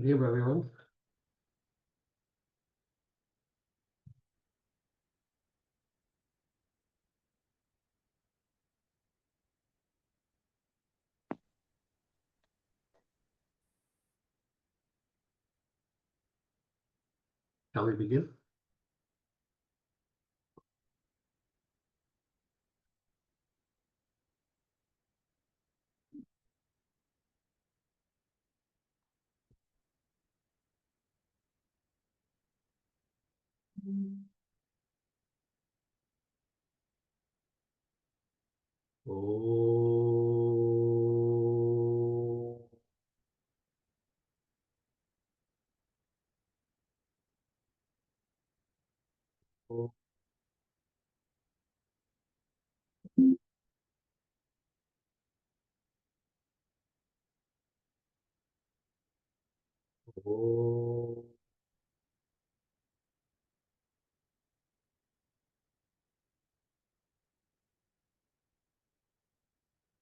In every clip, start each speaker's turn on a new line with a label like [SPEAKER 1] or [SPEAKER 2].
[SPEAKER 1] Hey everyone. Shall we begin? Oh, oh, oh.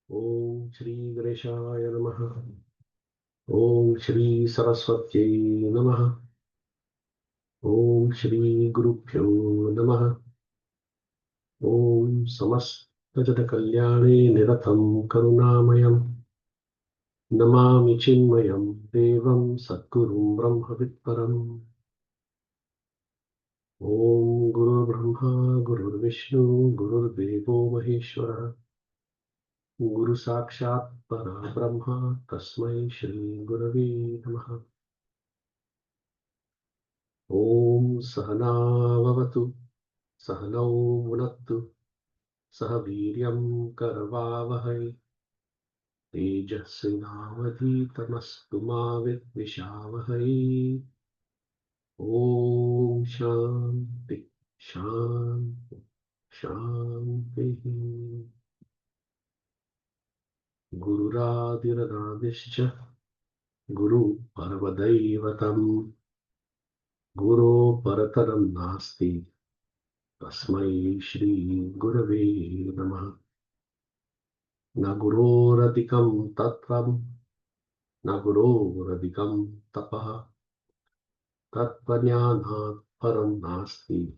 [SPEAKER 1] Om Shri Ganeshaya Namaha. Om Shri Saraswatyai Namaha. Om Shri Gurubhyo Namaha. Om Samastagata Kalyane Niratam Karunamayam. Namami Chinmayam Devam Satgurum Brahma Om Guru Brahma Guru Vishnu Guru Devo Maheshwara Guru Sakshat Para Brahma Tasmai Shri Gurave Namaha Om Sahana Vavatu Sahanau Vunattu Sahaviryam Karavavahai Tejasvinavadhitamastu ma Vidvishavahai Om Shanti Shanti Shanti Gururadirabhischa Guru Parvadaivatam Guru Parataram Nasti Tasmai Shri Gurave Namaha Na Guroradikam Tattvam Na Guroradikam Tapaha Tattvajnanat Param Nasti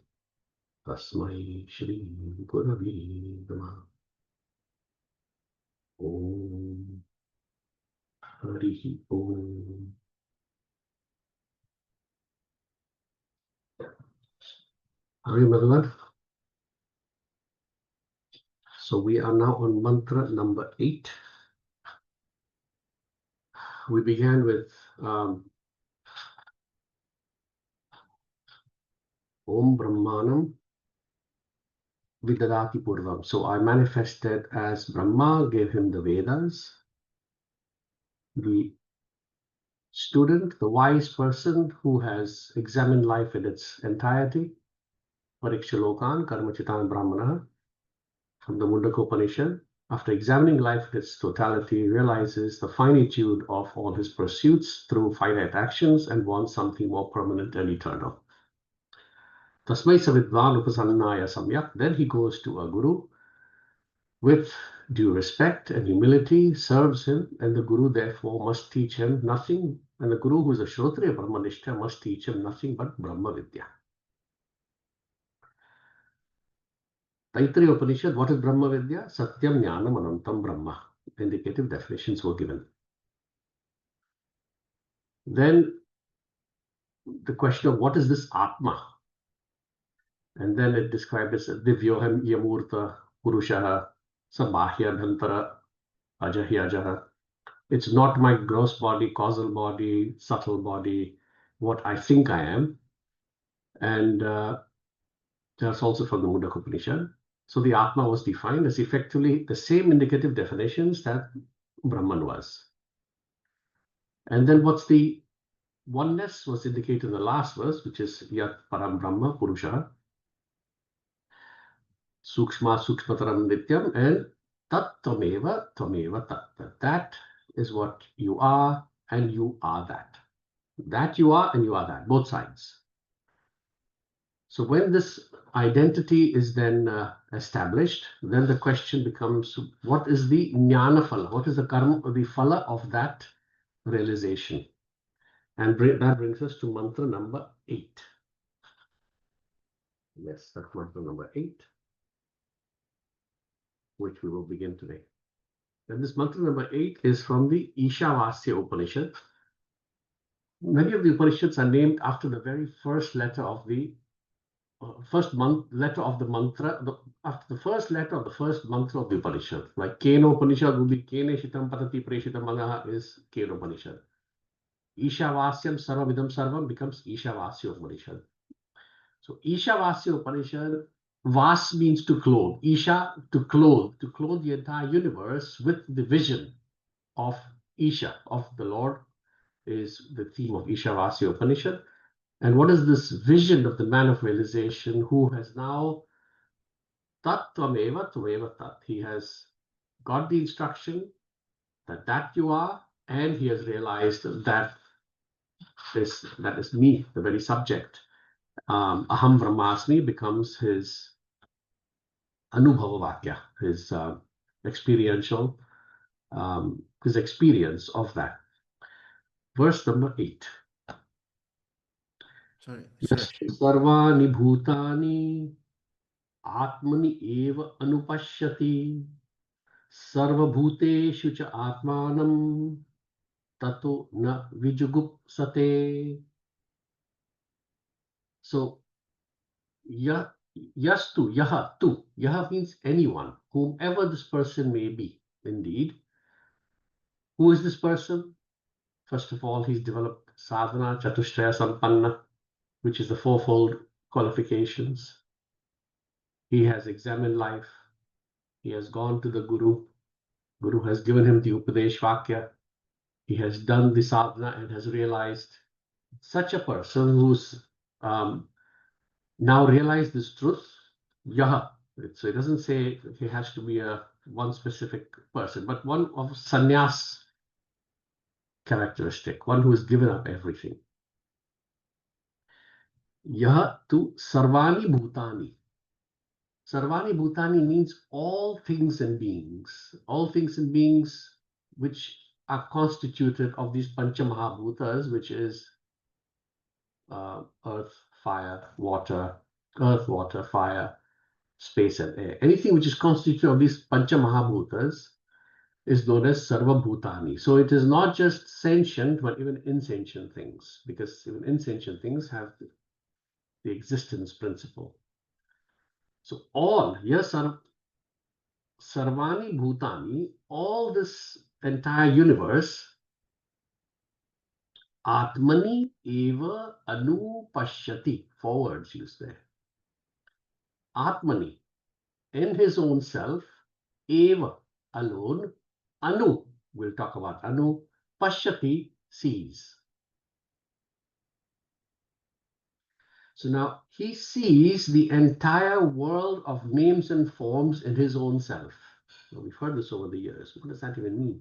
[SPEAKER 1] Tasmai Shri Gurave Namaha Om Harihi Om. Hari Madhavan. So we are now on mantra number 8. We began with Om Brahmanam Vidadati Purvam. So I manifested as Brahma, gave him the Vedas. The student, the wise person who has examined life in its entirety, Parikshalokan Karmachitan Brahmana, from the Mundaka Upanishad, after examining life in its totality, realizes the finitude of all his pursuits through finite actions and wants something more permanent and eternal. Tasmai Savidvan Upasannaya Samyak. Then he goes to a guru with due respect and humility, serves him, and the guru therefore must teach him nothing. And the guru, who is a Shrotriya Brahmanishta, must teach him nothing but Brahma Vidya. Taittiriya Upanishad, what is Brahma Vidya? Satyam Jnanam Anantam Brahma. Indicative definitions were given. Then the question of what is this Atma? And then it described as Divyoham Yamurta Purushaha Sabahya Dhantara Ajahi. It's not my gross body, causal body, subtle body, what I think I am. And that's also from the Mundaka Upanishad. So the Atma was defined as effectively the same indicative definitions that Brahman was. And then what's the oneness was indicated in the last verse, which is Yat Param Brahma Purusha, Sukshma Sukshmataram Nityam, and Tat Tvameva Tat. That is what you are, and you are that. That you are, and you are that, both sides. So when this identity is then established, then the question becomes, what is the jnana phala? What is the karma, the phala of that realization? And that brings us to mantra number 8. Yes, that's mantra number 8, which we will begin today. And this mantra number 8 is from the Ishavasya Upanishad. Many of the Upanishads are named after the very first letter of the letter of the mantra, after the first letter of the first mantra of the Upanishad. Like Kena Upanishad would be Kene Shitam Patati Preshitam Manaha is Kena Upanishad. Ishavasyam Sarvavidam Sarvam becomes Ishavasya Upanishad. So Ishavasya Upanishad, Vas means to clothe. Isha, to clothe the entire universe with the vision of Isha, of the Lord, is the theme of Ishavasya Upanishad. And what is this vision of the man of realization who has now tat tvameva tvameva tat? He has got the instruction that you are, and he has realized that is me, the very subject. Aham Brahmasmi becomes his Anubhava Vakya, his experiential, his experience of that. Verse number 8. Sarvani bhutani atmani eva anupashyati sarvabhuteshu cha atmanam tato na vijugupsate. So, yastu, yaha means anyone, whomever this person may be, indeed. Who is this person? First of all, he's developed sadhana, chatushraya sampanna, which is the fourfold qualifications. He has examined life. He has gone to the Guru. Guru has given him the Upadesh Vakya. He has done the sadhana and has realized. Such a person who's now realized this truth, yaha. So it doesn't say he has to be one specific person, but one of sannyas characteristic, one who has given up everything. Yaha tu sarvani bhutani. Sarvani bhutani means all things and beings. All things and beings which are constituted of these pancha mahabhutas, which is earth, fire, water, fire, space and air. Anything which is constituted of these pancha mahabhutas is known as sarva bhutani. So it is not just sentient, but even insentient things, because even insentient things have the existence principle. So all, yes, sarvani bhutani, all this entire universe, atmani eva anupashyati, 4 words used there. Atmani, in his own self, eva, alone, anu, we'll talk about anu, pashyati, sees. So now he sees the entire world of names and forms in his own self. Now, we've heard this over the years. What does that even mean?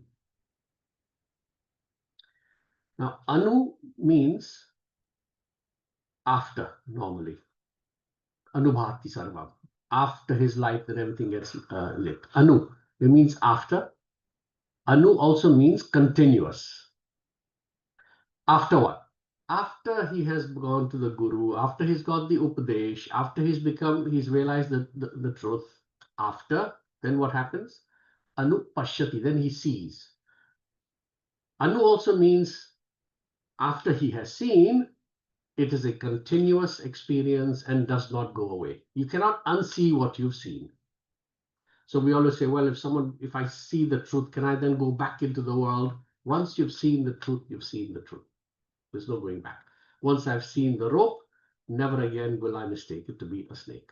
[SPEAKER 1] Now, anu means after, normally. Anubhati sarvam. After his life, then everything gets lit. Anu, it means after. Anu also means continuous. After what? After he has gone to the Guru, after he's got the Upadesh, after he's realized the truth, after, then what happens? Anu pashyati, then he sees. Anu also means after he has seen, it is a continuous experience and does not go away. You cannot unsee what you've seen. So we always say, well, if I see the truth, can I then go back into the world? Once you've seen the truth, you've seen the truth. There's no going back. Once I've seen the rope, never again will I mistake it to be a snake.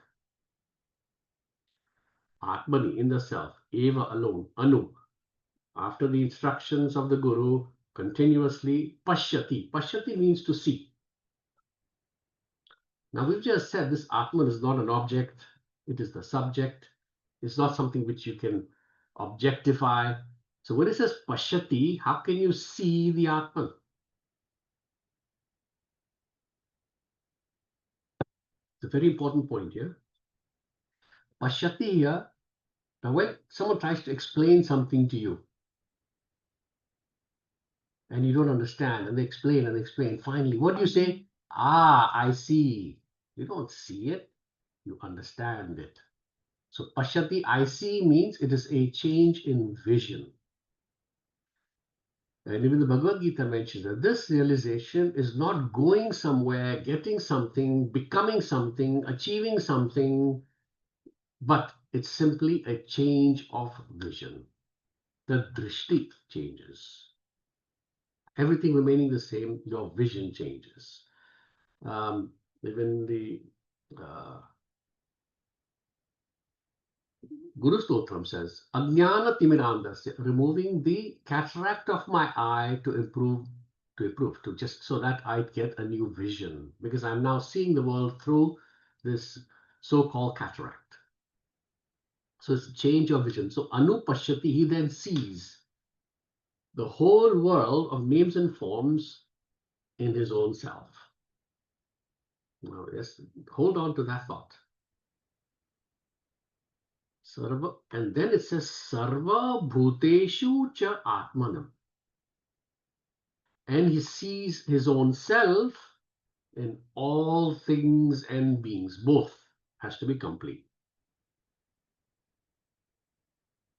[SPEAKER 1] Atmani, in the self, eva, alone, anu. After the instructions of the Guru, continuously, pashyati. Pashyati means to see. Now we've just said this Atman is not an object, it is the subject. It's not something which you can objectify. So when it says pashyati, how can you see the Atman? It's a very important point here. Pashyati here, now when someone tries to explain something to you, and you don't understand, and they explain and explain. Finally, what do you say? Ah, I see. You don't see it, you understand it. So pashyati, I see, means it is a change in vision. And even the Bhagavad Gita mentions that this realization is not going somewhere, getting something, becoming something, achieving something, but it's simply a change of vision. The drishti changes. Everything remaining the same, your vision changes. Even the Guru Stotram says, Ajnana Timirandasya, removing the cataract of my eye to improve, to just so that I get a new vision, because I'm now seeing the world through this so-called cataract. So it's a change of vision. So Anupashyati, he then sees the whole world of names and forms in his own self. Now, yes, hold on to that thought. Sarva, and then it says Sarva Bhuteshu Cha Atmanam. And he sees his own self in all things and beings. Both has to be complete.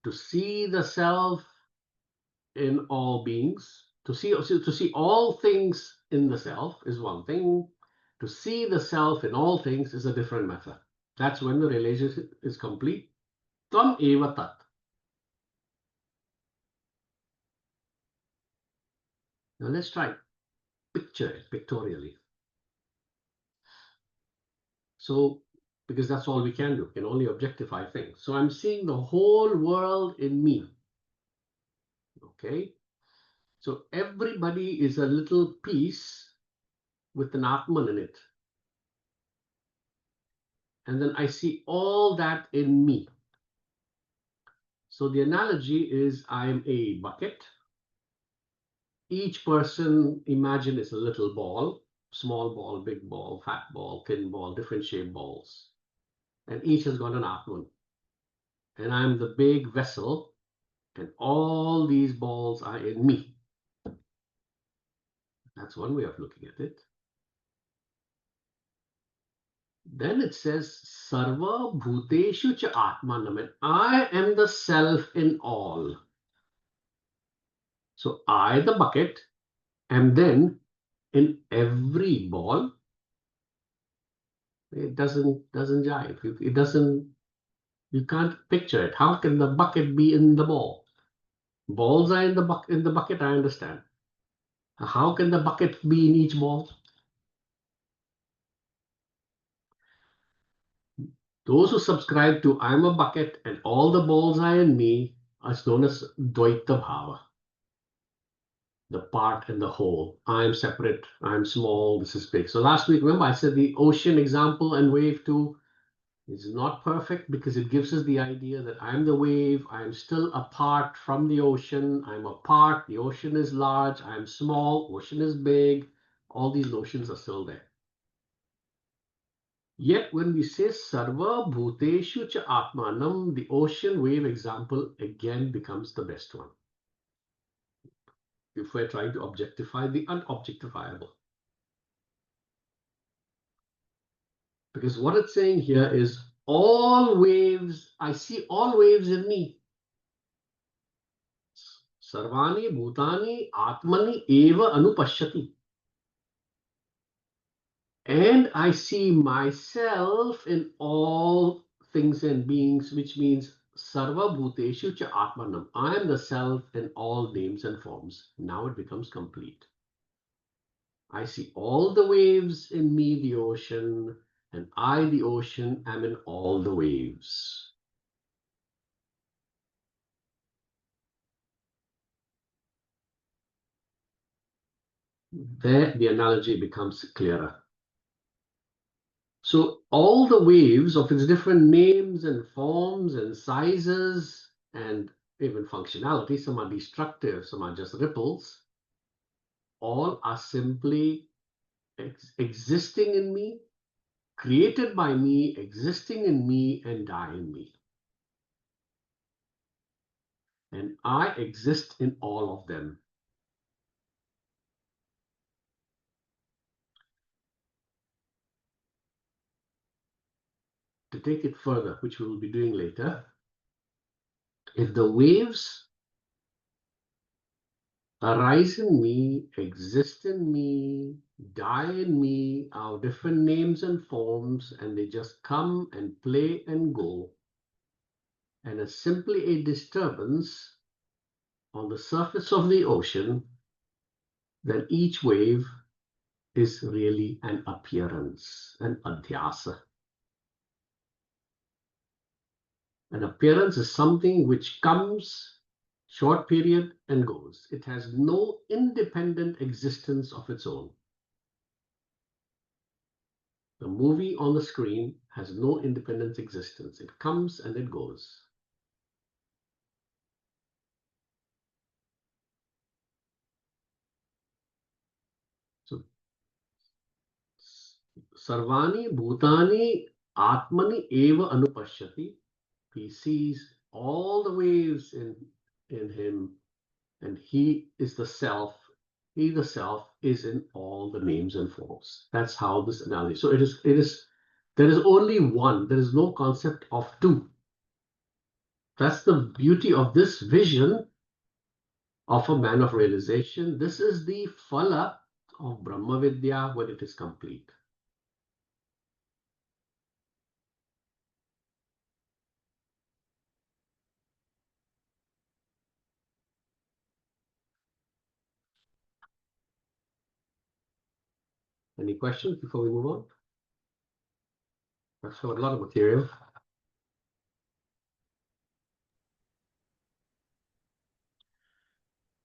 [SPEAKER 1] To see the self in all beings, to see all things in the self is one thing. To see the self in all things is a different method. That's when the relationship is complete. Tvam eva tat. Now let's try picture it pictorially. So, because that's all we can do, we can only objectify things. So I'm seeing the whole world in me. Okay. So everybody is a little piece with an Atman in it. And then I see all that in me. So the analogy is I'm a bucket. Each person, imagine, is a little ball, small ball, big ball, fat ball, thin ball, different shaped balls. And each has got an Atman. And I'm the big vessel, and all these balls are in me. That's one way of looking at it. Then it says, Sarva Bhuteshu Cha Atmanam, and I am the self in all. So I, the bucket, am then in every ball. It doesn't jive. It doesn't, you can't picture it. How can the bucket be in the ball? Balls are in the bucket, I understand. How can the bucket be in each ball? Those who subscribe to I'm a bucket and all the balls are in me are known as Dvaita Bhava. The part and the whole. I'm separate, I'm small, this is big. So last week, remember, I said the ocean example and wave two is not perfect because it gives us the idea that I'm the wave, I'm still apart from the ocean, I'm apart, the ocean is large, I'm small, ocean is big. All these notions are still there. Yet when we say Sarva Bhuteshu Cha Atmanam, the ocean wave example again becomes the best one. If we're trying to objectify the unobjectifiable. Because what it's saying here is all waves, I see all waves in me. Sarvani Bhutani Atmani Eva Anupashyati. And I see myself in all things and beings, which means Sarva Bhuteshu Cha Atmanam. I am the self in all names and forms. Now it becomes complete. I see all the waves in me, the ocean, and I, the ocean, am in all the waves. There, the analogy becomes clearer. So all the waves of its different names and forms and sizes and even functionality, some are destructive, some are just ripples, all are simply existing in me, created by me, existing in me, and die in me. And I exist in all of them. to take it further, which we will be doing later, if the waves arise in me, exist in me, die in me, are different names and forms, and they just come and play and go, and it's simply a disturbance on the surface of the ocean, then each wave is really an appearance, an adhyasa. An appearance is something which comes short period and goes. It has no independent existence of its own. The movie on the screen has no independent existence. It comes and it goes. So, Sarvani Bhutani Atmani Eva Anupashyati. He sees all the waves in him, and he is the self. He, the self, is in all the names and forms. That's how this analogy. So it is. There is only one. There is no concept of two. That's the beauty of this vision of a man of realization. This is the phala of Brahma Vidya when it is complete. Any questions before we move on? I've covered a lot of material.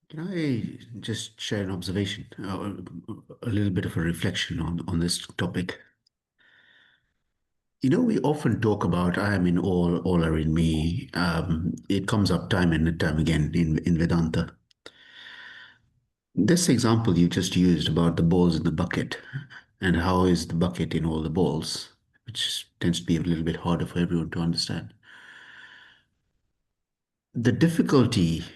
[SPEAKER 2] Can I just share an observation, a little bit of a reflection on this topic? You know, we often talk about I am in all are in me. It comes up time and time again in Vedanta. This example you just used about the balls in the bucket and how is the bucket in all the balls, which tends to be a little bit harder for everyone to understand. The difficulty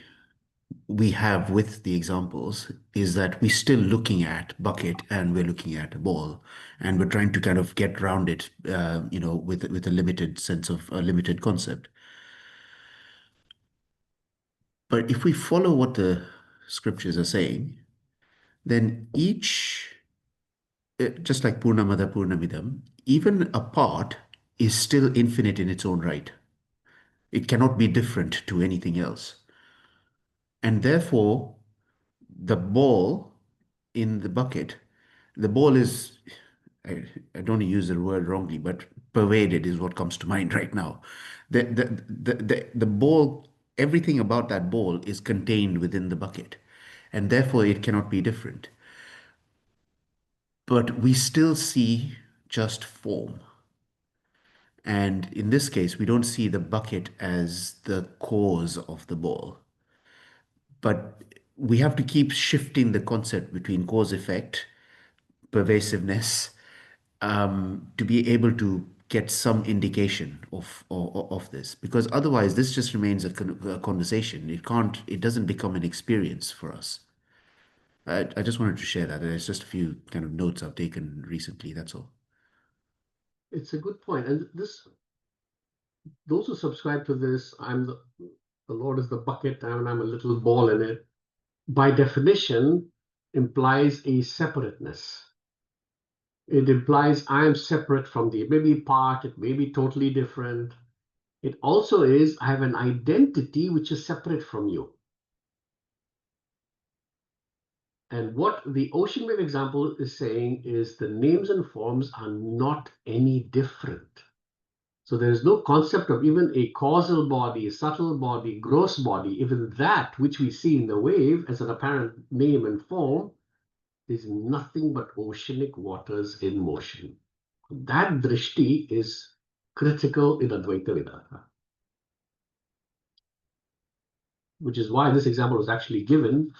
[SPEAKER 2] we have with the examples is that we're still looking at bucket and we're looking at a ball and we're trying to kind of get around it, with a limited sense of a limited concept. But if we follow what the scriptures are saying, then just like Purnamada Purnamidam, even a part is still infinite in its own right. It cannot be different to anything else. And therefore, the ball in the bucket, the ball is, I don't use the word wrongly, but pervaded is what comes to mind right now. The ball, everything about that ball is contained within the bucket, and therefore it cannot be different. But we still see just form. And in this case, we don't see the bucket as the cause of the ball. But we have to keep shifting the concept between cause effect, pervasiveness, to be able to get some indication of this, because otherwise this just remains a conversation. It doesn't become an experience for us. I just wanted to share that. There's just a few kind of notes I've taken recently. That's all.
[SPEAKER 1] It's a good point. And those who subscribe to this, the Lord is the bucket and I'm a little ball in it, by definition implies a separateness. It implies I am separate from thee. It may be part, it may be totally different. It also is I have an identity which is separate from you. And what the ocean wave example is saying is the names and forms are not any different. So there is no concept of even a causal body, subtle body, gross body. Even that which we see in the wave as an apparent name and form is nothing but oceanic waters in motion. That drishti is critical in Advaita Vedanta, which is why this example was actually given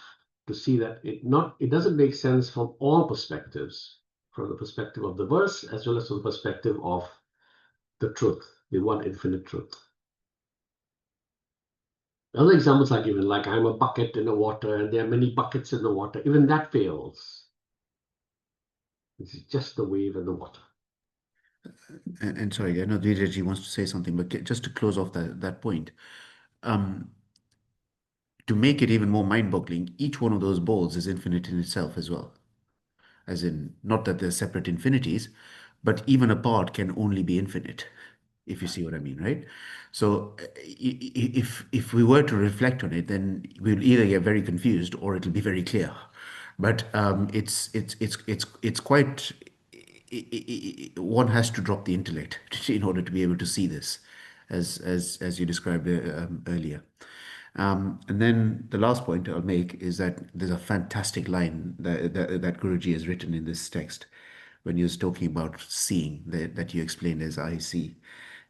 [SPEAKER 1] to see that it doesn't make sense from all perspectives, from the perspective of the verse as well as from the perspective of the truth, the one infinite truth. Other examples are given, like I'm a bucket in the water and there are many buckets in the water. Even that fails. This is just the wave and the water.
[SPEAKER 2] And sorry, I know Dheeraj wants to say something, but just to close off that point, um, to make it even more mind-boggling, each one of those balls is infinite in itself as well. As in, not that they're separate infinities, but even a part can only be infinite, if you see what I mean, right? So if we were to reflect on it, then we'll either get very confused or it'll be very clear. But it's quite. One has to drop the intellect in order to be able to see this, as you described earlier. And then the last point I'll make is that there's a fantastic line that Guruji has written in this text when he was talking about seeing, that you explained as I see.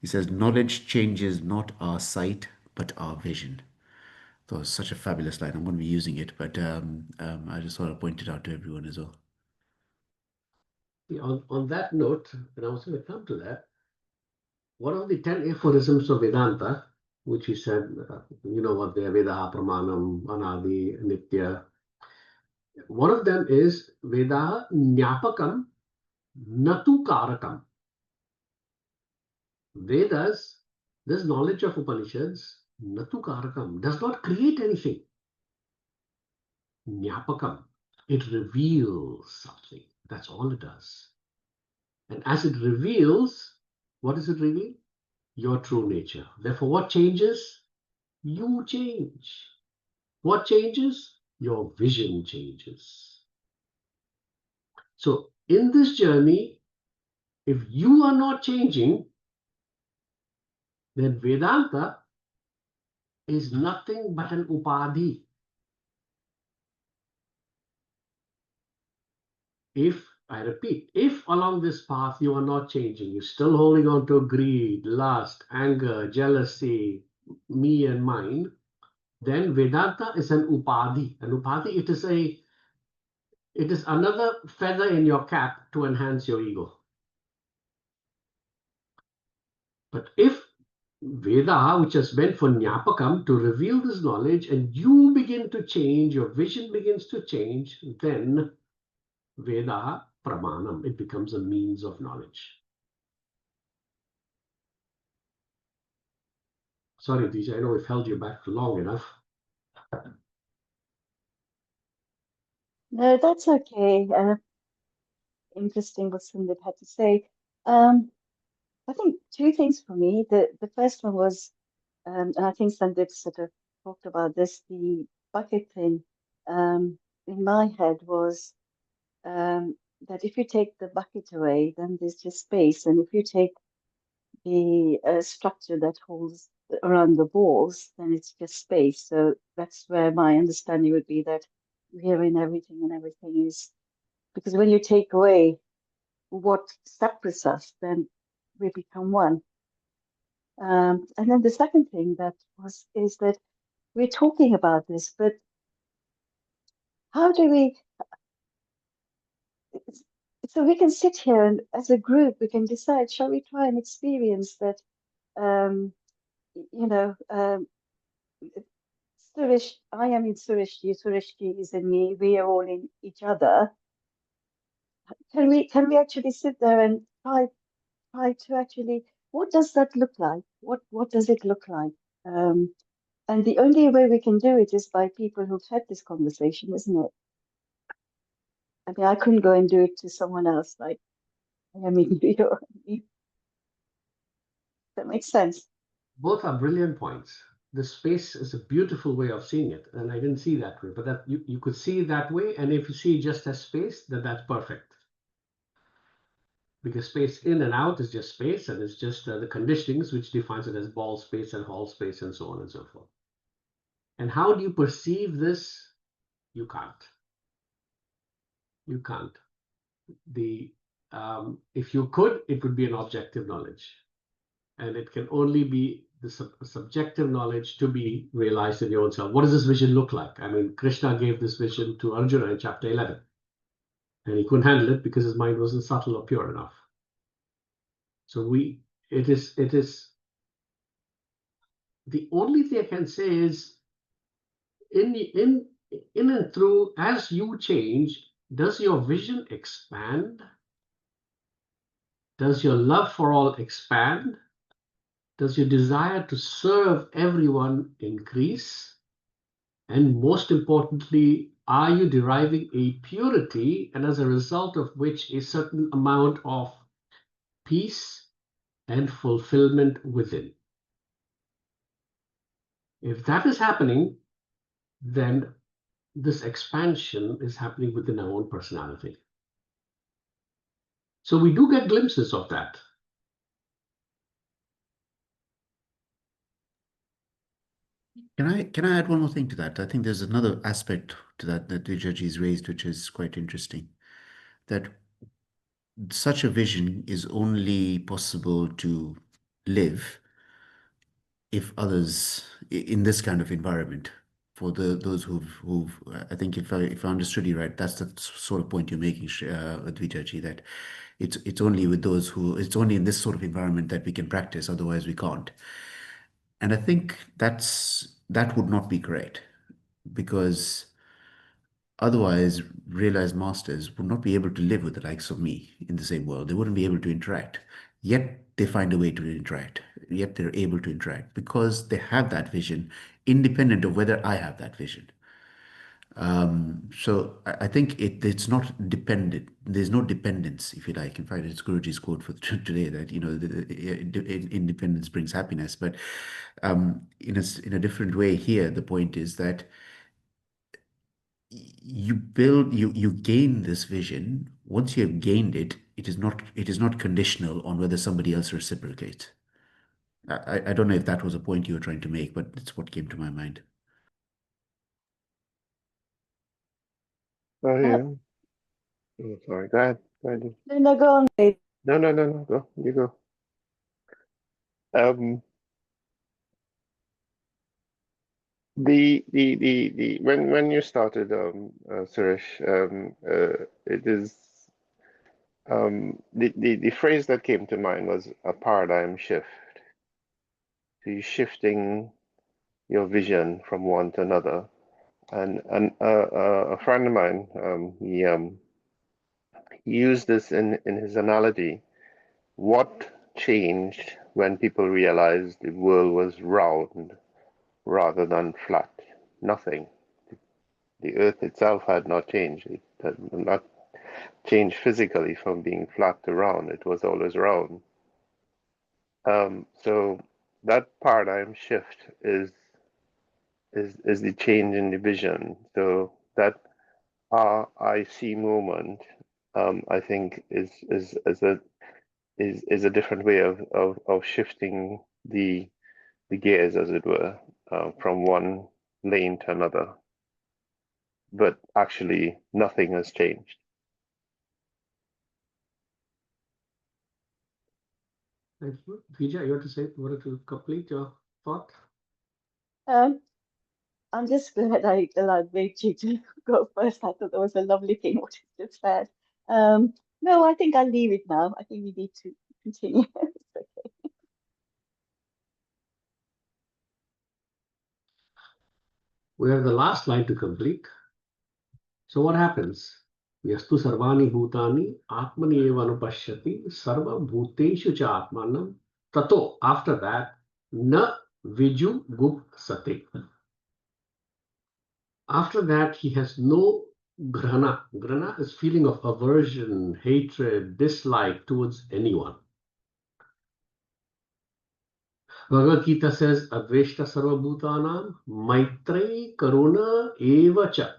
[SPEAKER 2] He says, knowledge changes not our sight, but our vision. So it's such a fabulous line. I'm going to be using it, but I just thought I'd point it out to everyone as well.
[SPEAKER 1] On that note, and I was going to come to that, one of the 10 aphorisms of Vedanta, which he said, you know what they are, Vedaha, Pramanam, Anadi, Nitya. One of them is Vedaha Nyapakam Natu Karakam. Vedas, this knowledge of Upanishads, Natu Karakam, does not create anything. Nyapakam, it reveals something. That's all it does. And as it reveals, what does it reveal? Your true nature. Therefore, what changes? You change. What changes? Your vision changes. So, in this journey, if you are not changing, then Vedanta is nothing but an upadhi. If, I repeat, if along this path you are not changing, you're still holding on to greed, lust, anger, jealousy, me and mine, then Vedanta is an upadhi. An upadhi, it is another feather in your cap to enhance your ego. But if Veda, which is meant for Nyapakam, to reveal this knowledge, and you begin to change, your vision begins to change, then Veda Pramanam, it becomes a means of knowledge. Sorry, DJ, I know we've held you back for long enough.
[SPEAKER 3] No, that's okay. Interesting what Sundip had to say. I think two things for me. The first one was, and I think Sundip sort of talked about this, the bucket thing. In my head was that if you take the bucket away, then there's just space, and if you take the structure that holds around the balls, then it's just space. So that's where my understanding would be that we're in everything, and everything is, because when you take away what separates us, then we become one. And then the second thing is that we're talking about this, but how do we? So we can sit here and, as a group, we can decide: shall we try and experience that? You know, Suresh, I am in Sureshji, Sureshji is in me. We are all in each other. Can we actually sit there and try to actually, what does that look like? What does it look like? And the only way we can do it is by people who've had this conversation, isn't it? I mean, I couldn't go and do it to someone else. Like, I mean, that makes sense.
[SPEAKER 1] Both are brilliant points. The space is a beautiful way of seeing it, and I didn't see that way, but that you could see it that way, and if you see just as space, then that's perfect. Because space in and out is just space, and it's just the conditionings which defines it as ball space and hall space and so on and so forth. And how do you perceive this? You can't. You can't. If you could, it would be an objective knowledge, and it can only be the subjective knowledge to be realized in your own self. What does this vision look like? I mean, Krishna gave this vision to Arjuna in chapter 11, and he couldn't handle it because his mind wasn't subtle or pure enough. So it is the only thing I can say is in and through, as you change, does your vision expand? Does your love for all expand? Does your desire to serve everyone increase? And most importantly, are you deriving a purity, and as a result of which a certain amount of peace and fulfillment within? If that is happening, then this expansion is happening within our own personality. So we do get glimpses of that.
[SPEAKER 2] Can I add one more thing to that? I think there's another aspect to that Vijayaji's raised, which is quite interesting. That such a vision is only possible to live if others in this kind of environment, for those who've I think if I understood you right, that's the sort of point you're making, Advitaji, that it's only with those who, it's only in this sort of environment that we can practice, otherwise we can't. And I think that would not be correct, because otherwise realized masters would not be able to live with the likes of me in the same world. They wouldn't be able to interact. Yet they find a way to interact. Yet they're able to interact because they have that vision, independent of whether I have that vision. So I think it's not dependent. There's no dependence, if you like. In fact, it's Guruji's quote for today that, you know, independence brings happiness. But in a different way here, the point is that you gain this vision. Once you have gained it, it is not conditional on whether somebody else reciprocates. I don't know if that was a point you were trying to make, but it's what came to my mind.
[SPEAKER 4] Oh, yeah. Oh, sorry. Go ahead. Go ahead.
[SPEAKER 3] No, go on, Dave.
[SPEAKER 4] No. Go. You go. When you started, Suresh, it is the phrase that came to mind was a paradigm shift. So you're shifting your vision from one to another. And a friend of mine, he used this in his analogy. What changed when people realized the world was round rather than flat? Nothing. The earth itself had not changed. It had not changed physically from being flat to round. It was always round. So that paradigm shift is the change in the vision. So that RIC moment, I think, is a different way of shifting the gears, as it were, from one lane to another. But actually, nothing has changed.
[SPEAKER 1] Thank you. Vijay, you wanted to complete your thought?
[SPEAKER 3] I'm just glad I allowed Rachel to go first. I thought that was a lovely thing what you just said. No, I think I'll leave it now. I think we need to continue. It's okay.
[SPEAKER 1] We have the last line to complete. So what happens? Yastu sarvani bhutani atmani eva anupashyati sarva bhuteshu cha atmanam tato. After that, na viju gup sate. After that, he has no grana. Grana is feeling of aversion, hatred, dislike towards anyone. Bhagavad Gita says, Adveshta sarva bhutanam maitrei karuna eva cha.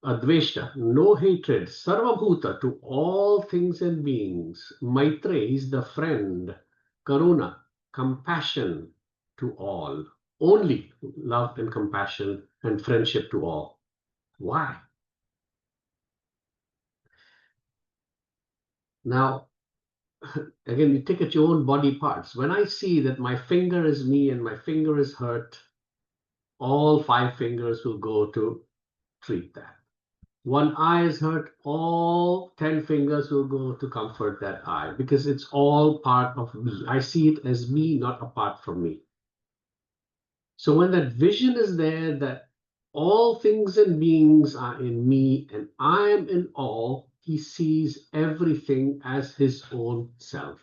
[SPEAKER 1] Adveshta, no hatred, sarvabhuta, to all things and beings. Maitre is the friend. Karuna, compassion to all. Only love and compassion and friendship to all. Why? Now, again, you take at your own body parts. When I see that my finger is me and my finger is hurt, all 5 fingers will go to treat that. One eye is hurt, all 10 fingers will go to comfort that eye because it's all part of me. I see it as me, not apart from me. So when that vision is there that all things and beings are in me and I am in all, he sees everything as his own self.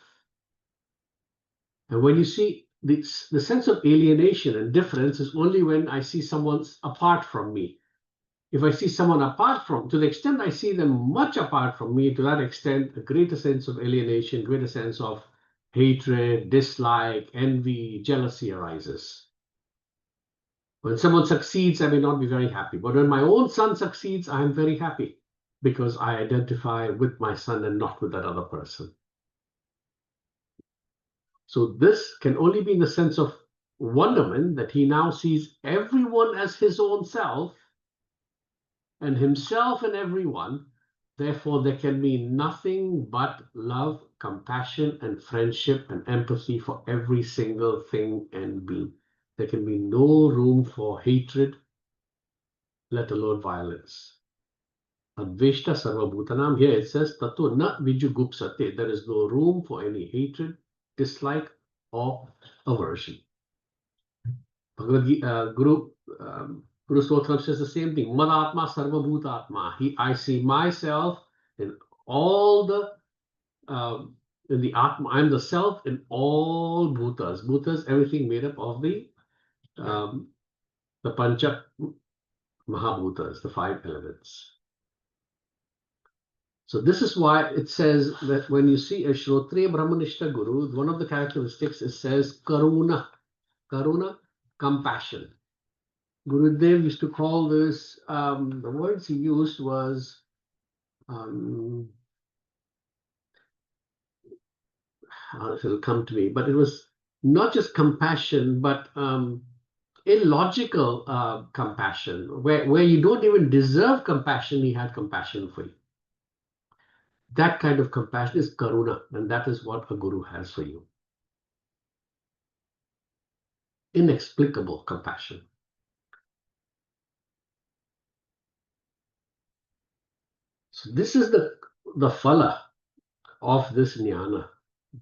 [SPEAKER 1] And when you see the sense of alienation and difference is only when I see someone's apart from me. If I see someone apart from, to the extent I see them much apart from me, to that extent, a greater sense of alienation, greater sense of hatred, dislike, envy, jealousy arises. When someone succeeds, I may not be very happy. But when my own son succeeds, I am very happy because I identify with my son and not with that other person. So this can only be in the sense of wonderment that he now sees everyone as his own self and himself and everyone. Therefore, there can be nothing but love, compassion, and friendship and empathy for every single thing and being. There can be no room for hatred, let alone violence. Adveshta sarvabhutanam. Here it says, Tato na vijugupsate. There is no room for any hatred, dislike, or aversion. Guru Stotram says the same thing. Madatma sarvabhutatma. I see myself in all the in the Atma. I'm the self in all bhutas. Bhutas, everything made up of the Pancha Mahabhutas, the 5 elements. So this is why it says that when you see a Shrotriya Brahmanishta Guru, one of the characteristics it says Karuna, compassion. Gurudev used to call this, the words he used was, it'll come to me, but it was not just compassion, but illogical compassion, where you don't even deserve compassion, he had compassion for you. That kind of compassion is karuna, and that is what a guru has for you. Inexplicable compassion. So this is the phala of this jnana.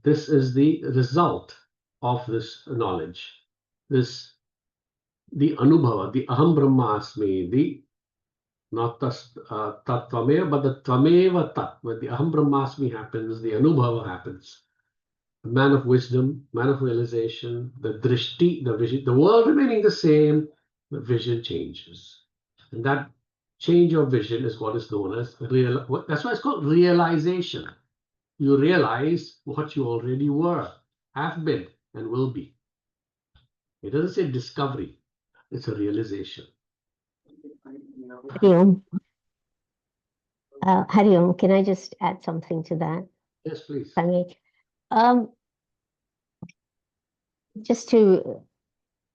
[SPEAKER 1] This is the result of this knowledge. The anubhava, the aham brahmasmi, the not tatvameva, but the tvameva tat. When the aham brahmasmi happens, the anubhava happens. The man of wisdom, man of realization, the drishti, the vision, the world remaining the same, the vision changes. And that change of vision is what is known as that's why it's called realization. You realize what you already were, have been, and will be. It doesn't say discovery, it's a realization.
[SPEAKER 5] Hariom. Hariom, can I just add something to that?
[SPEAKER 1] Yes, please.
[SPEAKER 5] If I may. Just to,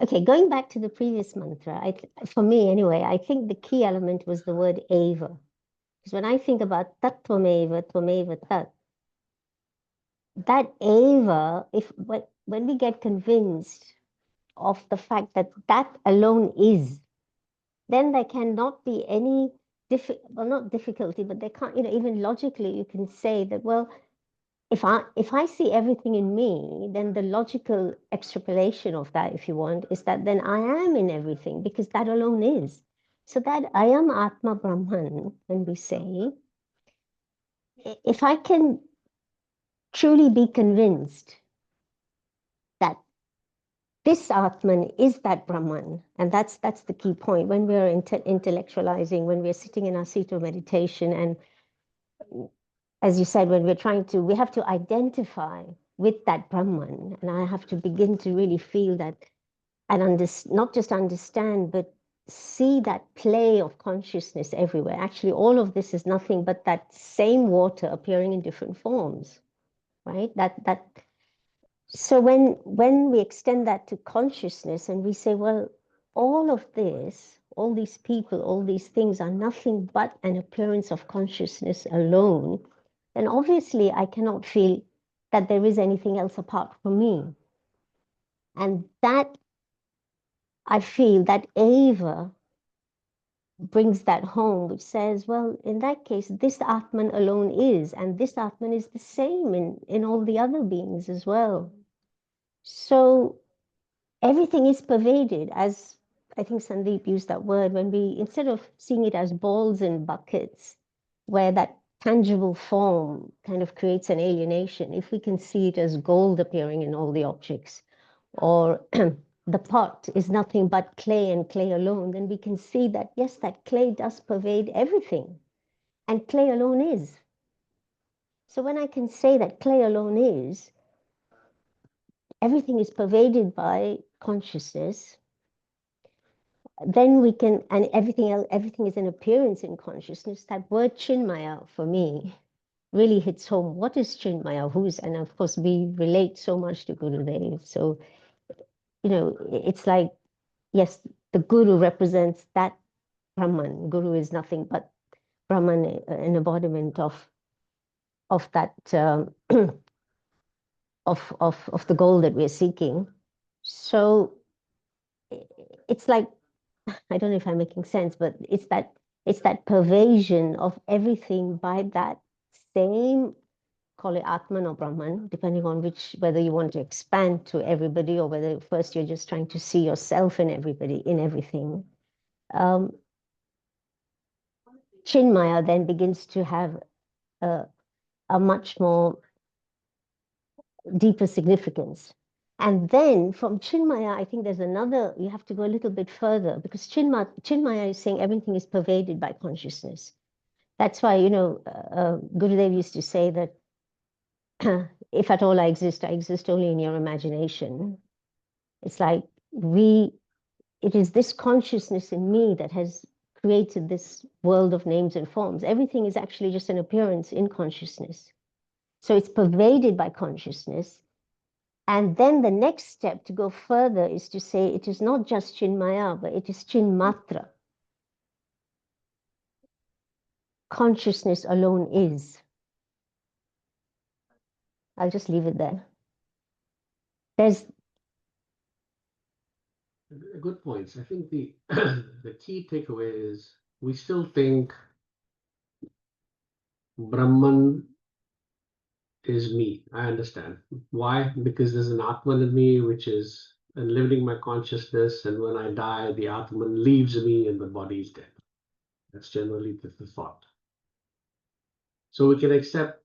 [SPEAKER 5] okay, going back to the previous mantra, for me anyway, I think the key element was the word eva. Because when I think about tat tvameva tat, that eva, when we get convinced of the fact that that alone is, then there cannot be any not difficulty, but there can't, even logically you can say that, well, if I see everything in me, then the logical extrapolation of that, if you want, is that then I am in everything, because that alone is. So that I am Atma Brahman, when we say, if I can truly be convinced that this Atman is that Brahman, and that's the key point when we're intellectualizing, when we're sitting in our seat of meditation, and as you said, when we have to identify with that Brahman, and I have to begin to really feel that, and not just understand, but see that play of consciousness everywhere. Actually, all of this is nothing but that same water appearing in different forms, right? So when we extend that to consciousness and we say, well, all of this, all these people, all these things are nothing but an appearance of consciousness alone, then obviously I cannot feel that there is anything else apart from me. And that, I feel that eva brings that home, which says, well, in that case, this Atman alone is, and this Atman is the same in all the other beings as well. So everything is pervaded, as I think Sandeep used that word, when we, instead of seeing it as balls and buckets, where that tangible form kind of creates an alienation. If we can see it as gold appearing in all the objects, or the pot is nothing but clay and clay alone, then we can see that, yes, that clay does pervade everything, and clay alone is. So when I can say that clay alone is, everything is pervaded by consciousness, then we can, and everything else, everything is an appearance in consciousness. That word Chinmaya for me really hits home. What is Chinmaya? Who's, and of course we relate so much to Gurudev. So, you know, it's like, yes, the Guru represents that Brahman. Guru is nothing but Brahman, an embodiment of that of the goal that we're seeking. So it's like, I don't know if I'm making sense, but it's that pervasion of everything by that same, call it Atman or Brahman, depending on whether you want to expand to everybody or whether first you're just trying to see yourself in everybody, in everything. Chinmaya then begins to have a much more deeper significance. And then from Chinmaya, I think there's another, you have to go a little bit further, because Chinmaya is saying everything is pervaded by consciousness. That's why, you know, Gurudev used to say that if at all I exist only in your imagination. It's like it is this consciousness in me that has created this world of names and forms. Everything is actually just an appearance in consciousness. So it's pervaded by consciousness. And then the next step to go further is to say it is not just Chinmaya, but it is Chinmatra. Consciousness alone is. I'll just leave it there. There's
[SPEAKER 1] good points. I think the the key takeaway is we still think Brahman is me. I understand. Why? Because there's an Atman in me, which is enliving my consciousness, and when I die, the Atman leaves me and the body is dead. That's generally the thought. So we can accept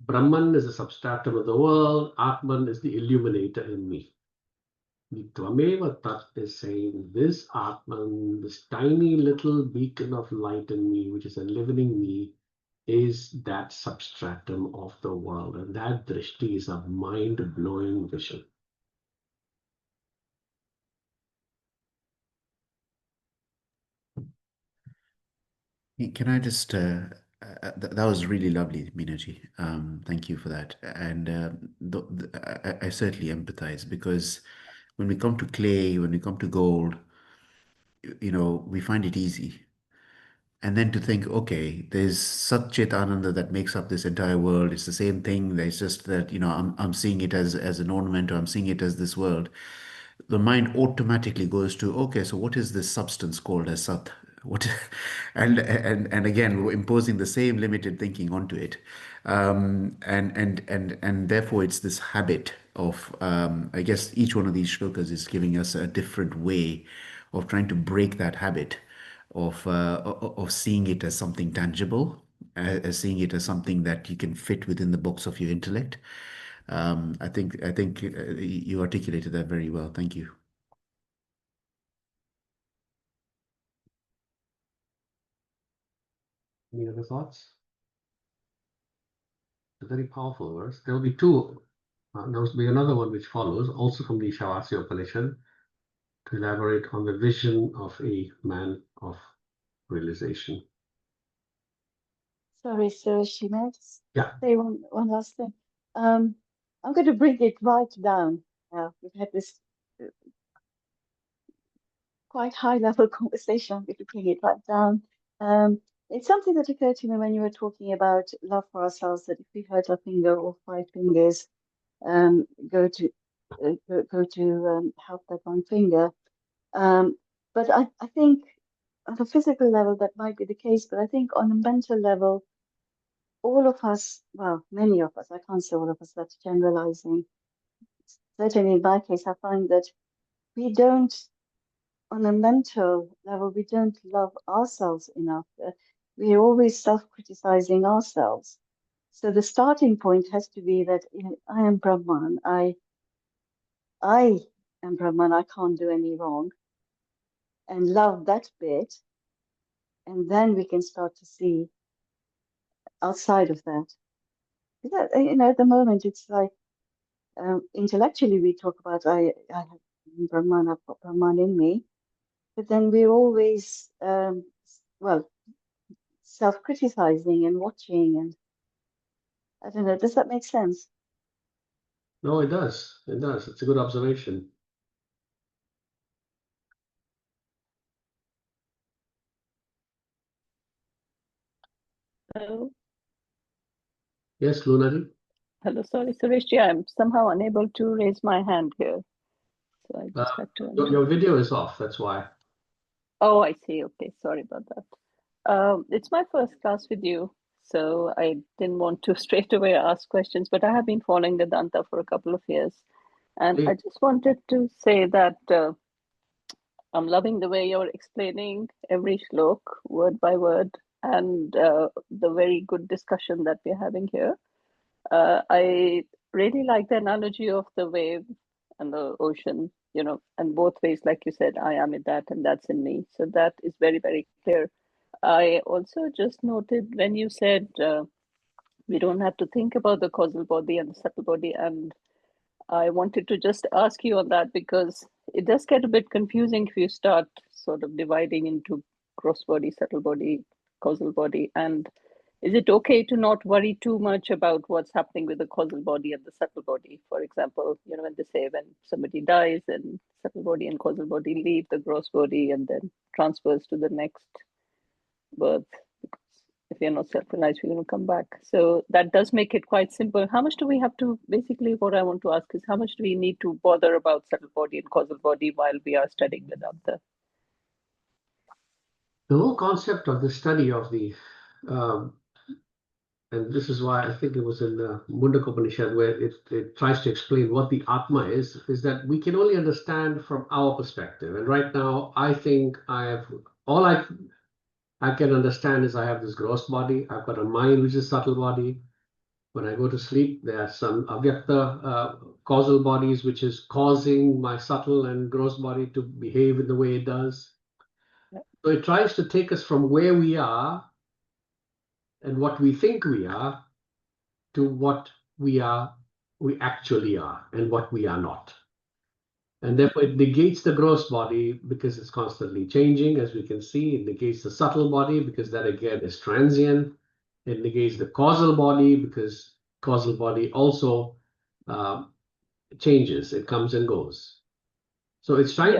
[SPEAKER 1] Brahman is the substratum of the world, Atman is the illuminator in me. The Tvameva Tat is saying this Atman, this tiny little beacon of light in me, which is enlivening me, is that substratum of the world. And that drishti is a mind-blowing vision.
[SPEAKER 2] Can I just, that was really lovely, Meenaji. Thank you for that. And I certainly empathize, because when we come to clay, when we come to gold, you know, we find it easy. And then to think, okay, there's Sat Chit Ananda that makes up this entire world. It's the same thing. There's just that, you know, I'm seeing it as an ornament, or I'm seeing it as this world. The mind automatically goes to, okay, so what is this substance called as Sat? What, and again, we're imposing the same limited thinking onto it, and therefore it's this habit of, I guess each one of these shlokas is giving us a different way of trying to break that habit of seeing it as something tangible, as seeing it as something that you can fit within the box of your intellect. I think you articulated that very well. Thank you.
[SPEAKER 1] Any other thoughts? It's a very powerful verse. There will be two. There will be another one which follows, also from the Ishavasya Upanishad, to elaborate on the vision of a man of realization.
[SPEAKER 3] Sorry, Sir Shimet.
[SPEAKER 1] Yeah.
[SPEAKER 3] Say one last thing. I'm going to bring it right down. We've had this quite high level conversation. I'm going to bring it right down. It's something that occurred to me when you were talking about love for ourselves, that if we hurt our finger or 5 fingers, go to help that one finger. But I think on a physical level that might be the case, but I think on a mental level, all of us, well, many of us, I can't say all of us, that's generalizing. Certainly in my case, I find that we don't, on a mental level, we don't love ourselves enough. we're always self-criticizing ourselves. So the starting point has to be that I am Brahman. I am Brahman. I can't do any wrong, and love that bit, and then we can start to see outside of that. Because, at the moment it's like intellectually we talk about I have Brahman, I've got Brahman in me, but then we're always self-criticizing and watching, and I don't know, does that make sense?
[SPEAKER 1] No, it does. It does. It's a good observation.
[SPEAKER 6] Hello,
[SPEAKER 1] Yes, Lunari?
[SPEAKER 6] hello. Sorry, Sureshji, I'm somehow unable to raise my hand here, so I just had to.
[SPEAKER 1] Your video is off, that's why.
[SPEAKER 6] Oh, I see. Okay, sorry about that. It's my first class with you, so I didn't want to straight away ask questions, but I have been following Vedanta for a couple of years, and I
[SPEAKER 1] Please.
[SPEAKER 6] just wanted to say that I'm loving the way you're explaining every shlok word by word, and the very good discussion that we're having here. I really like the analogy of the wave and the ocean, and both ways, like you said, I am in that and that's in me. So that is very, very clear. I also just noted when you said we don't have to think about the causal body and the subtle body. And I wanted to just ask you on that because it does get a bit confusing if you start sort of dividing into gross body, subtle body, causal body. And is it okay to not worry too much about what's happening with the causal body and the subtle body? For example, when they say when somebody dies and subtle body and causal body leave the gross body and then transfers to the next birth, because if we are not self-realized, we're going to come back. So that does make it quite simple. How much do we have to, basically what I want to ask is how much do we need to bother about subtle body and causal body while we are studying Vedanta?
[SPEAKER 1] The whole concept of the study of the, and this is why I think it was in the Mundaka Upanishad where it tries to explain what the Atma is that we can only understand from our perspective. And right now, I think all I can understand is I have this gross body, I've got a mind which is subtle body. When I go to sleep, there are some avyakta causal bodies which is causing my subtle and gross body to behave in the way it does. So it tries to take us from where we are and what we think we are to what we actually are, and what we are not. And therefore it negates the gross body because it's constantly changing, as we can see. It negates the subtle body because that again is transient. It negates the causal body because causal body also changes, it comes and goes. So it's trying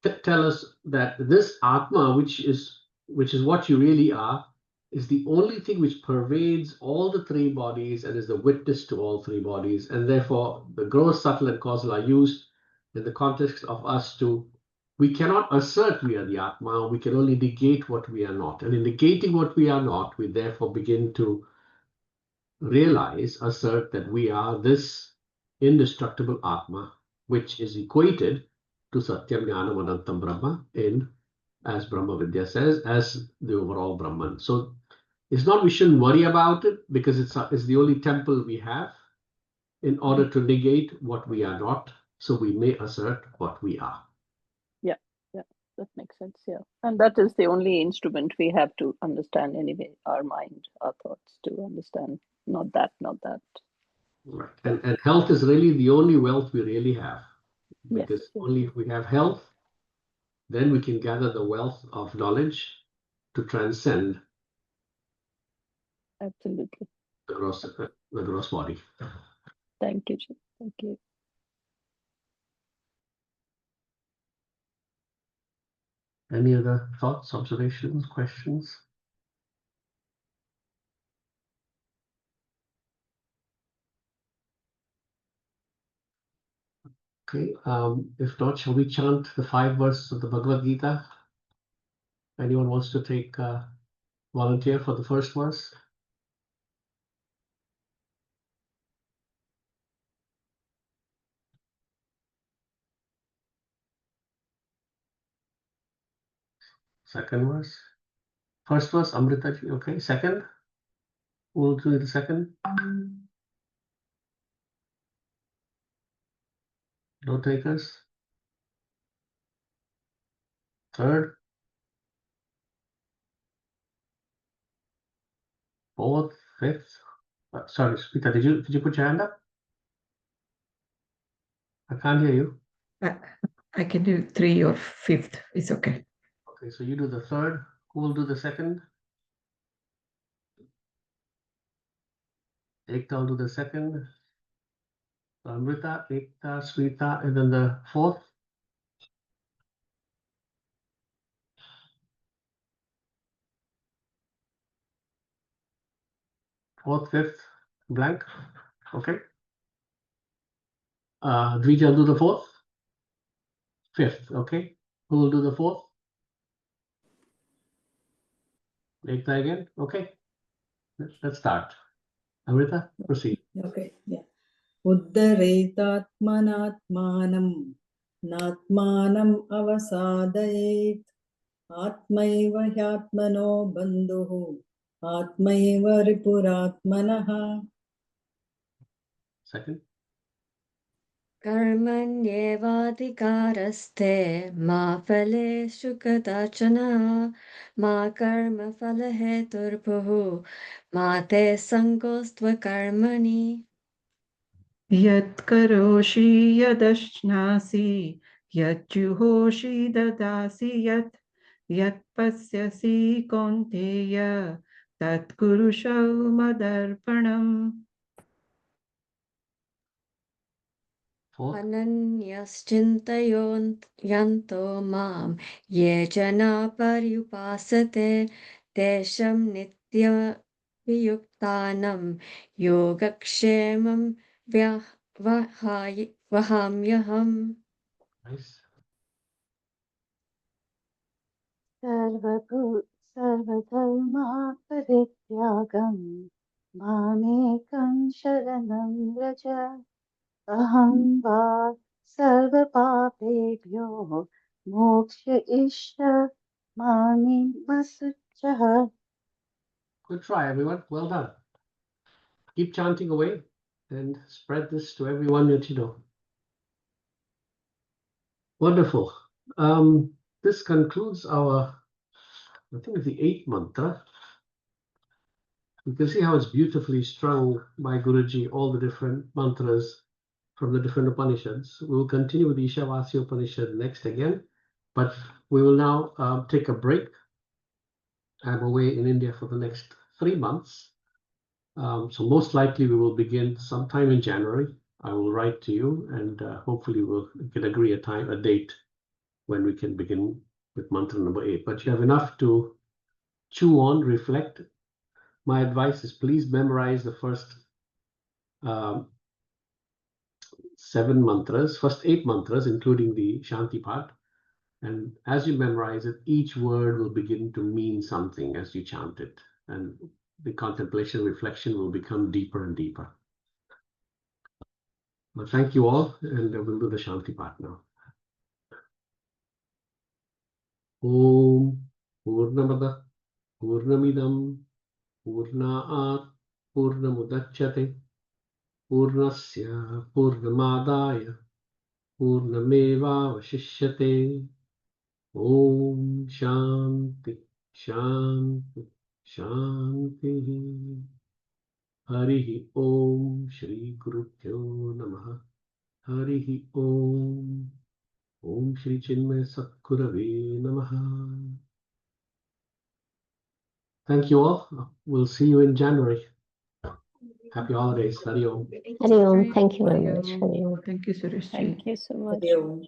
[SPEAKER 1] to tell us that this Atma, which is what you really are, is the only thing which pervades all the three bodies and is the witness to all three bodies. And therefore, the gross, subtle, and causal are used in the context of us we cannot assert we are the Atma, we can only negate what we are not. And in negating what we are not, we therefore begin to assert that we are this indestructible Atma, which is equated to Satyam Jnanam Anantam Brahma as Brahma Vidya says, as the overall Brahman. So it's not we shouldn't worry about it because it's the only temple we have in order to negate what we are not, so we may assert what we are.
[SPEAKER 6] Yeah, that makes sense. Yeah, and that is the only instrument we have to understand anyway, our mind, our thoughts, to understand not that.
[SPEAKER 1] Right. And health is really the only wealth we really have, because
[SPEAKER 6] Yes.
[SPEAKER 1] only if we have health, then we can gather the wealth of knowledge to transcend
[SPEAKER 6] Absolutely.
[SPEAKER 1] the gross body.
[SPEAKER 6] Thank you, Jim. Thank you.
[SPEAKER 1] Any other thoughts, observations, questions? Okay, if not, shall we chant the 5 verses of the Bhagavad Gita? Anyone wants to take volunteer for the first verse? Second verse? First was Amrita ji, okay. Second, who will do the second? No takers. Third, fourth, fifth. Sorry, Smita, did you put your hand up? I can't hear you.
[SPEAKER 7] I can do 3 or 5th. It's okay.
[SPEAKER 1] Okay, so you do the third. Who will do the second? Ekta will do the second. Amrita, Ekta, Smita, and then the fourth. Fourth, fifth, blank. Okay. Dvija will do the fourth. Fifth, okay. Who will do the fourth? Ekta again. Okay. Let's start. Amrita, proceed.
[SPEAKER 8] Okay, yeah. Uddharetatmanatmanam natmanam avasadayet atmaiva hyatmano bandhuhu atmaiva ripuratmanaha.
[SPEAKER 1] Second.
[SPEAKER 9] कर्मण्येवाधिकारस्ते मा फलेषु कदाचन मा कर्मफलहेतुर्भुः मा ते सङ्गोऽस्त्वकर्मणि
[SPEAKER 7] Yat karoshi yadashnasi, yat juhoshi dadasi yat pasyasi konteya, tat kurushau madarpanam.
[SPEAKER 1] Fourth.
[SPEAKER 9] अनन्यश्चिन्तयन्तो मां ये जना पर्युपासते तेषां नित्यवियुक्तानां योगक्षेमं वहाम्यहम्.
[SPEAKER 1] Nice.
[SPEAKER 3] सर्वधर्मापरित्यागं मामेकं शरणं व्रज अहं वा सर्वपापेभ्यो मोक्षयिष्यामि मा शुचः.
[SPEAKER 1] Good try, everyone. Well done. Keep chanting away and spread this to everyone that you know. Wonderful. This concludes our, I think it's the 8th mantra. You can see how it's beautifully strung by Guruji, all the different mantras from the different Upanishads. We will continue with Ishavasya Upanishad next again, but we will now take a break. I'm away in India for the next 3 months. So most likely we will begin sometime in January. I will write to you and hopefully we can agree a date when we can begin with mantra number 8. But you have enough to chew on, reflect. My advice is please memorize the first 7 mantras, first 8 mantras, including the Shanti part. And as you memorize it, each word will begin to mean something as you chant it. And the contemplation, reflection will become deeper and deeper. But thank you all, and we'll do the Shanti part now. Om Purnamada Purnamidam Purnaat Purnamudachyate Purnasya Purnamadaya Purnameva Vashishyate. Om Shanti Shanti Shanti. Harihi Om Shri Gurubhyo Namaha. Harihi Om. Om Shri Chinmaya Satgurave Namaha. Thank you all. We'll see you in January. Happy holidays. Hari Om.
[SPEAKER 5] Hari Om. Thank you very much. Hari Om.
[SPEAKER 7] Thank you, Sureshji.
[SPEAKER 6] Thank you so much.
[SPEAKER 8] Hari Om.